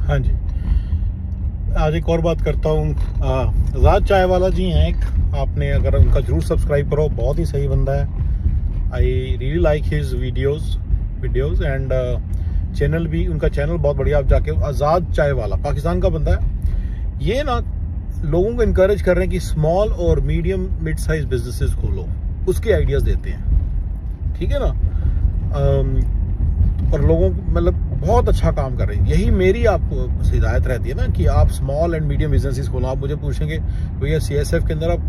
हाँ जी, आज एक और बात करता हूँ। आज़ाद चाय वाला जी हैं एक, आपने अगर उनका ज़रूर सब्सक्राइब करो, बहुत ही सही बंदा है। I really like his videos and channel भी, उनका चैनल बहुत बढ़िया। आप जाके आज़ाद चाय वाला, पाकिस्तान का बंदा है। ये ना लोगों को इनकरेज कर रहे हैं कि स्मॉल और मीडियम मिड साइज बिजनेसेस खोलो, उसके आइडियाज़ देते हैं, ठीक है ना। और लोगों को मतलब बहुत अच्छा काम कर रहे हैं। यही मेरी आपको हिदायत रहती है ना कि आप स्मॉल एंड मीडियम बिजनेसेस खोलो। आप मुझे पूछेंगे भैया CSF के अंदर आप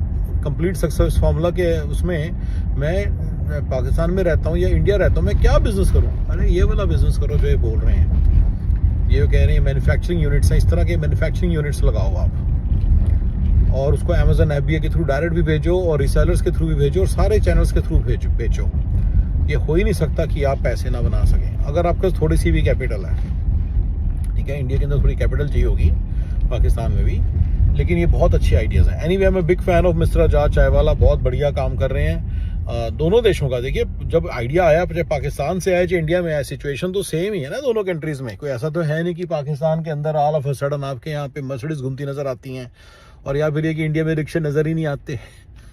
कंप्लीट सक्सेस फार्मूला के उसमें मैं पाकिस्तान में रहता हूँ या इंडिया रहता हूँ, मैं क्या बिजनेस करूँ? अरे ये वाला बिजनेस करो जो ये बोल रहे हैं, ये कह रहे हैं मैन्युफैक्चरिंग यूनिट्स हैं, इस तरह के मैन्युफैक्चरिंग यूनिट्स लगाओ आप, और उसको Amazon FBA के थ्रू डायरेक्ट भी भेजो और रीसेलर्स के थ्रू भी भेजो और सारे चैनल्स के थ्रू बेचो। ये हो ही नहीं सकता कि आप पैसे ना बना सकें अगर आपके पास थोड़ी सी भी कैपिटल है, ठीक है। इंडिया के अंदर थोड़ी कैपिटल चाहिए होगी, पाकिस्तान में भी, लेकिन ये बहुत अच्छी आइडियाज़ हैं। एनीवे, मैं बिग फैन ऑफ मिस्टर आज़ाद चाय वाला, बहुत बढ़िया काम कर रहे हैं दोनों देशों का। देखिए, जब आइडिया आया, चाहे पाकिस्तान से आया चाहे इंडिया में आया, सिचुएशन तो सेम ही है ना दोनों कंट्रीज़ में। कोई ऐसा तो है नहीं कि पाकिस्तान के अंदर ऑल ऑफ अ सडन आपके यहाँ पे मर्सिडीज घूमती नज़र आती हैं, और या फिर ये कि इंडिया में रिक्शे नज़र ही नहीं आते।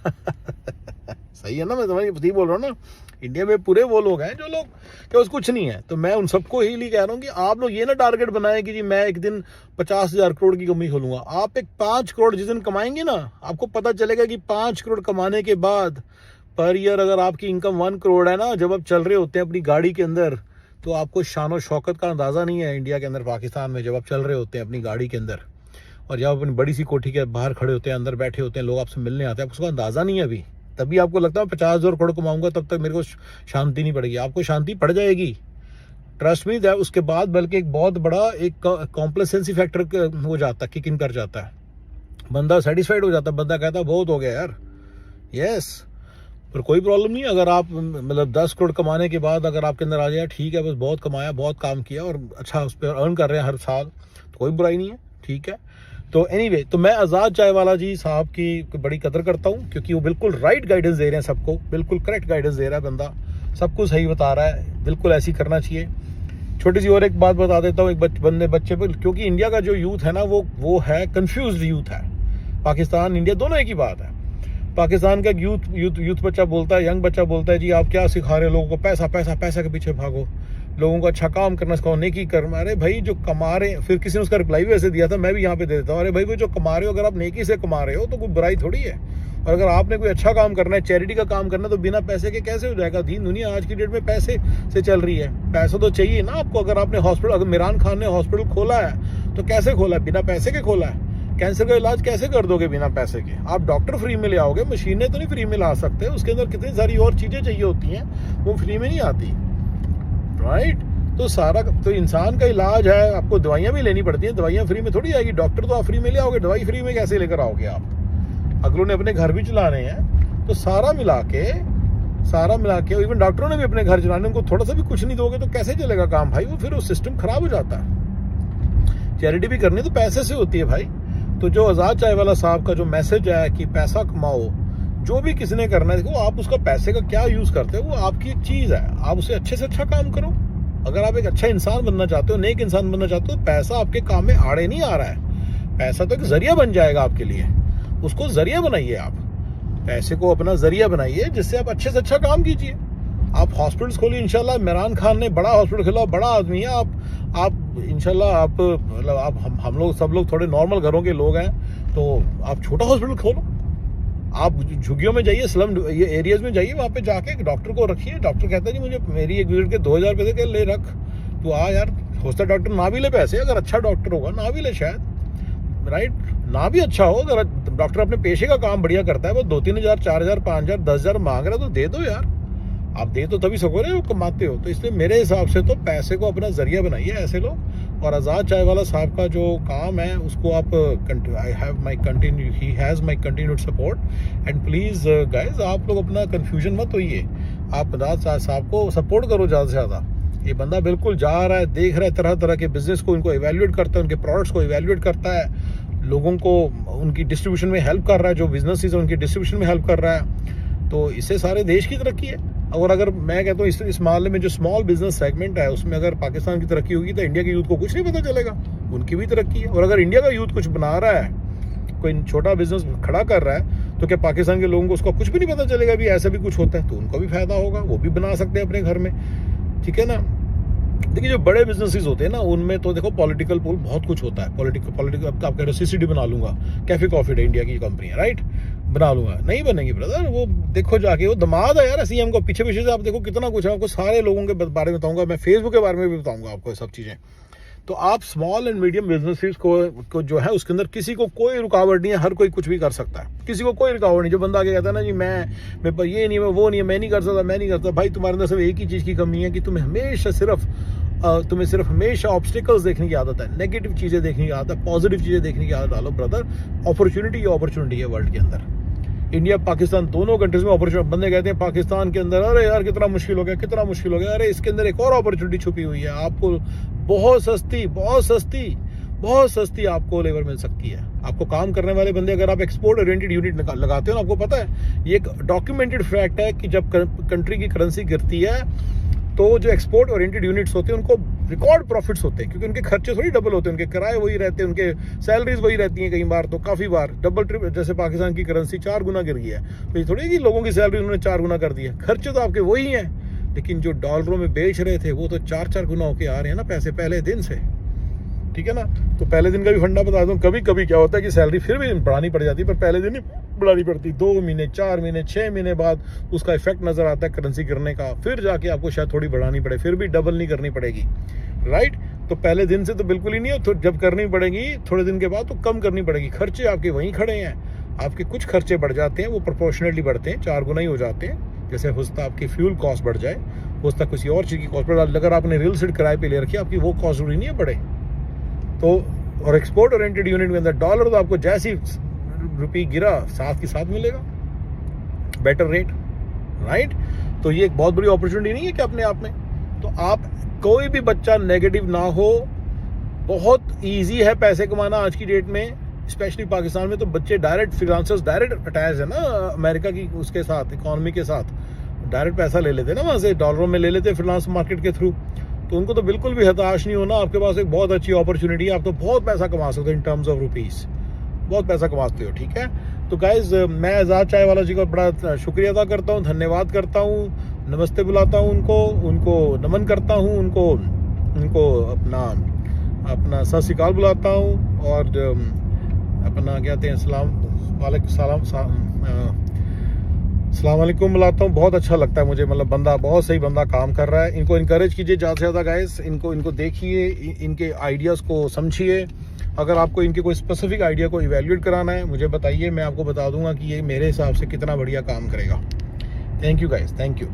सही है ना, मैं तुम्हारी बोल रहा हूँ ना। इंडिया में पूरे वो लोग हैं जो लोग के पास कुछ नहीं है। तो मैं उन सबको ही कह रहा हूँ कि आप लोग ये ना टारगेट बनाएं कि जी मैं एक दिन 50,000 करोड़ की कंपनी खोलूंगा। आप एक 5 करोड़ जिस दिन कमाएंगे ना, आपको पता चलेगा कि 5 करोड़ कमाने के बाद पर ईयर अगर आपकी इनकम 1 करोड़ है ना, जब आप चल रहे होते हैं अपनी गाड़ी के अंदर, तो आपको शान और शौकत का अंदाज़ा नहीं है इंडिया के अंदर, पाकिस्तान में जब आप चल रहे होते हैं अपनी गाड़ी के अंदर, और जब अपनी बड़ी सी कोठी के बाहर खड़े होते हैं, अंदर बैठे होते हैं, लोग आपसे मिलने आते हैं, आपको उसका अंदाज़ा नहीं है अभी। तभी आपको लगता है 50,000 करोड़ कमाऊंगा तब तक मेरे को शांति नहीं पड़ेगी। आपको शांति पड़ जाएगी, ट्रस्ट मी। उसके बाद बल्कि एक बहुत बड़ा एक कॉम्प्लेसेंसी फैक्टर हो जाता है, किक इन कर जाता है, बंदा सेटिस्फाइड हो जाता है, बंदा कहता है बहुत हो गया यार, यस। पर कोई प्रॉब्लम नहीं अगर आप मतलब 10 करोड़ कमाने के बाद अगर आपके अंदर आ जाए ठीक है, बस बहुत कमाया, बहुत काम किया और अच्छा उस पर अर्न कर रहे हैं हर साल, तो कोई बुराई नहीं है, ठीक है। तो एनीवे, तो मैं आज़ाद चाय वाला जी साहब की बड़ी कदर करता हूँ, क्योंकि वो बिल्कुल राइट गाइडेंस दे रहे हैं सबको, बिल्कुल करेक्ट गाइडेंस दे रहा है बंदा, सबको सही बता रहा है, बिल्कुल ऐसी करना चाहिए। छोटी सी और एक बात बता देता हूँ एक बच्चे पर, क्योंकि इंडिया का जो यूथ है ना वो है कंफ्यूज्ड यूथ है। पाकिस्तान इंडिया दोनों एक ही बात है। पाकिस्तान का यूथ बच्चा बोलता है, यंग बच्चा बोलता है जी आप क्या सिखा रहे हो लोगों को, पैसा पैसा पैसा के पीछे भागो, लोगों को अच्छा काम करना सिखाओ, नेकी कर। अरे भाई जो कमा रहे, फिर किसी ने उसका रिप्लाई भी ऐसे दिया था, मैं भी यहाँ पे दे देता हूँ, अरे भाई वो जो कमा रहे हो अगर आप नेकी से कमा रहे हो तो कोई बुराई थोड़ी है। और अगर आपने कोई अच्छा काम करना है, चैरिटी का काम करना है, तो बिना पैसे के कैसे हो जाएगा? दीन दुनिया आज की डेट में पैसे से चल रही है, पैसा तो चाहिए ना आपको। अगर आपने हॉस्पिटल, अगर इमरान खान ने हॉस्पिटल खोला है तो कैसे खोला है? बिना पैसे के खोला है। कैंसर का इलाज कैसे कर दोगे बिना पैसे के? आप डॉक्टर फ्री में ले आओगे, मशीनें तो नहीं फ्री में ला सकते, उसके अंदर कितनी सारी और चीज़ें चाहिए होती हैं, वो फ्री में नहीं आती, राइट। तो सारा तो इंसान का इलाज है, आपको दवाइयाँ भी लेनी पड़ती हैं, दवाइयाँ फ्री में थोड़ी आएगी। डॉक्टर तो आप फ्री में ले आओगे, दवाई फ्री में कैसे लेकर आओगे आप? अगलों ने अपने घर भी चलाने हैं, तो सारा मिला के इवन डॉक्टरों ने भी अपने घर चलाने, उनको थोड़ा सा भी कुछ नहीं दोगे तो कैसे चलेगा काम भाई? वो फिर वो सिस्टम खराब हो जाता है। चैरिटी भी करनी तो पैसे से होती है भाई। तो जो आज़ाद चाय वाला साहब का जो मैसेज है कि पैसा कमाओ, जो भी किसी ने करना है, देखो आप उसका पैसे का क्या यूज करते हो वो आपकी एक चीज है, आप उसे अच्छे से अच्छा काम करो। अगर आप एक अच्छा इंसान बनना चाहते हो, नेक इंसान बनना चाहते हो, पैसा आपके काम में आड़े नहीं आ रहा है। पैसा तो एक जरिया बन जाएगा आपके लिए, उसको जरिया बनाइए, आप पैसे को अपना जरिया बनाइए जिससे आप अच्छे से अच्छा काम कीजिए। आप हॉस्पिटल्स खोलिए, इंशाल्लाह। इमरान खान ने बड़ा हॉस्पिटल खोला, बड़ा आदमी है। आप इंशाल्लाह आप मतलब आप हम लोग सब लोग थोड़े नॉर्मल घरों के लोग हैं, तो आप छोटा हॉस्पिटल खोलो। आप झुग्गियों में जाइए, स्लम ये एरियाज में जाइए, वहाँ पे जाके एक डॉक्टर को रखिए। डॉक्टर कहता है जी मुझे मेरी एक विजिट के 2,000 रुपये के ले रख, तो आ यार। हो सकता है डॉक्टर ना भी ले पैसे, अगर अच्छा डॉक्टर होगा ना भी ले शायद, राइट। ना भी अच्छा हो, अगर डॉक्टर अपने पेशे का काम बढ़िया करता है, वो 2-3,000 4,000 5,000 10,000 मांग रहा है, तो दे दो यार। आप दे तो तभी सको ना, वो कमाते हो। तो इसलिए मेरे हिसाब से तो पैसे को अपना जरिया बनाइए ऐसे लोग। और आज़ाद चाय वाला साहब का जो काम है उसको आप, he has my continued support. And please guys, आप लोग अपना कन्फ्यूजन मत होइए, आप आज़ाद साहब को सपोर्ट करो ज़्यादा से ज़्यादा। ये बंदा बिल्कुल जा रहा है, देख रहा है तरह तरह के बिजनेस को, इनको इवेल्युएट करता है, उनके प्रोडक्ट्स को इवेल्युएट करता है, लोगों को उनकी डिस्ट्रीब्यूशन में हेल्प कर रहा है, जो बिजनेस है उनकी डिस्ट्रीब्यूशन में हेल्प कर रहा है। तो इससे सारे देश की तरक्की है। और अगर मैं कहता हूँ इस मामले में जो स्मॉल बिजनेस सेगमेंट है उसमें अगर पाकिस्तान की तरक्की होगी तो इंडिया के यूथ को कुछ नहीं पता चलेगा। उनकी भी तरक्की है। और अगर इंडिया का यूथ कुछ बना रहा है, कोई छोटा बिजनेस खड़ा कर रहा है, तो क्या पाकिस्तान के लोगों को उसका कुछ भी नहीं पता चलेगा भी ऐसा भी कुछ होता है? तो उनको भी फायदा होगा, वो भी बना सकते हैं अपने घर में, ठीक है ना। देखिए जो बड़े बिजनेसेस होते हैं ना, उनमें तो देखो पॉलिटिकल पुल बहुत कुछ होता है। पॉलिटिकल अब आप कह रहे हो CCD बना लूंगा, कैफे कॉफी डे इंडिया की कंपनी है, राइट, बना लूंगा, नहीं बनेगी ब्रदर। वो देखो जाके, वो दामाद है यार CM को, पीछे पीछे से आप देखो कितना कुछ है। आपको सारे लोगों के बारे में बताऊंगा, मैं फेसबुक के बारे में भी बताऊंगा आपको ये सब चीजें। तो आप स्मॉल एंड मीडियम बिजनेसेस को जो है उसके अंदर किसी को कोई रुकावट नहीं है, हर कोई कुछ भी कर सकता है, किसी को कोई रुकावट नहीं। जो बंदा आके कहता है ना जी मैं पर ये नहीं है, वो नहीं है, मैं नहीं कर सकता, भाई तुम्हारे अंदर सिर्फ एक ही चीज़ की कमी है कि तुम्हें सिर्फ हमेशा ऑब्स्टिकल्स देखने की आदत है, नेगेटिव चीज़ें देखने की आदत है, पॉजिटिव चीज़ें देखने की आदत डालो ब्रदर। अपॉर्चुनिटी है वर्ल्ड के अंदर, इंडिया पाकिस्तान दोनों कंट्रीज में अपॉर्चुनिटी। बंदे कहते हैं पाकिस्तान के अंदर अरे यार कितना मुश्किल हो गया, अरे इसके अंदर एक और अपॉर्चुनिटी छुपी हुई है, आपको बहुत सस्ती आपको लेबर मिल सकती है। आपको काम करने वाले बंदे, अगर आप एक्सपोर्ट ओरिएंटेड यूनिट लगाते हो ना, आपको पता है ये एक डॉक्यूमेंटेड फैक्ट है कि जब कंट्री की करेंसी गिरती है तो जो एक्सपोर्ट ओरिएंटेड यूनिट्स होते हैं उनको रिकॉर्ड प्रॉफिट्स होते हैं, क्योंकि उनके खर्चे थोड़ी डबल होते हैं, उनके किराए वही रहते हैं, उनके सैलरीज वही रहती हैं, कई बार तो काफ़ी बार डबल ट्रिपल। जैसे पाकिस्तान की करेंसी 4 गुना गिर गई है, तो ये थोड़ी कि लोगों की सैलरी उन्होंने 4 गुना कर दी है, खर्चे तो आपके वही हैं, लेकिन जो डॉलरों में बेच रहे थे वो तो 4-4 गुना होके आ रहे हैं ना पैसे पहले दिन से, ठीक है ना। तो पहले दिन का भी फंडा बता दूं, कभी कभी क्या होता है कि सैलरी फिर भी बढ़ानी पड़ जाती है, पर पहले दिन नहीं बढ़ानी पड़ती, 2 महीने 4 महीने 6 महीने बाद उसका इफेक्ट नजर आता है करेंसी गिरने का, फिर जाके आपको शायद थोड़ी बढ़ानी पड़े, फिर भी डबल नहीं करनी पड़ेगी, राइट। तो पहले दिन से तो बिल्कुल ही नहीं हो, तो जब करनी पड़ेगी थोड़े दिन के बाद तो कम करनी पड़ेगी। खर्चे आपके वहीं खड़े हैं, आपके कुछ खर्चे बढ़ जाते हैं, वो प्रोपोर्शनली बढ़ते हैं, 4 गुना ही हो जाते हैं। जैसे हो सकता है आपकी फ्यूल कॉस्ट बढ़ जाए, हो सकता है किसी और चीज़ की कॉस्ट बढ़, अगर आपने रियल एस्टेट किराए पे ले रखी है, आपकी वो कॉस्ट जरूरी नहीं है बढ़े। तो और एक्सपोर्ट ओरिएंटेड यूनिट के अंदर डॉलर तो आपको जैसी रुपये गिरा साथ के साथ मिलेगा बेटर रेट, राइट। तो ये एक बहुत बड़ी अपॉर्चुनिटी नहीं है कि अपने आप में। तो आप कोई भी बच्चा नेगेटिव ना हो, बहुत इजी है पैसे कमाना आज की डेट में, स्पेशली पाकिस्तान में। तो बच्चे डायरेक्ट फ्रीलांसर्स डायरेक्ट अटैच है ना अमेरिका की उसके साथ, इकोनॉमी के साथ, डायरेक्ट पैसा ले लेते ना वहाँ से, डॉलरों में ले लेते फ्रीलांस मार्केट के थ्रू। तो उनको तो बिल्कुल भी हताश नहीं होना, आपके पास एक बहुत अच्छी अपॉर्चुनिटी है, आप तो बहुत पैसा कमा सकते हो इन टर्म्स ऑफ रुपीस, बहुत पैसा कमाते हो, ठीक है। तो गाइज मैं आज़ाद चाय वाला जी का बड़ा शुक्रिया अदा करता हूँ, धन्यवाद करता हूँ, नमस्ते बुलाता हूँ उनको नमन करता हूँ, उनको अपना सत श्री अकाल बुलाता हूँ, और अपना कहते हैं अस्सलाम वालेकुम बुलाता हूँ। बहुत अच्छा लगता है मुझे, मतलब बंदा बहुत सही बंदा काम कर रहा है। इनको इनकरेज कीजिए ज़्यादा से ज़्यादा गाइस, इनको देखिए, इनके आइडियाज़ को समझिए। अगर आपको इनके कोई स्पेसिफिक आइडिया को इवैल्यूएट कराना है मुझे बताइए, मैं आपको बता दूंगा कि ये मेरे हिसाब से कितना बढ़िया काम करेगा। Thank you guys, thank you.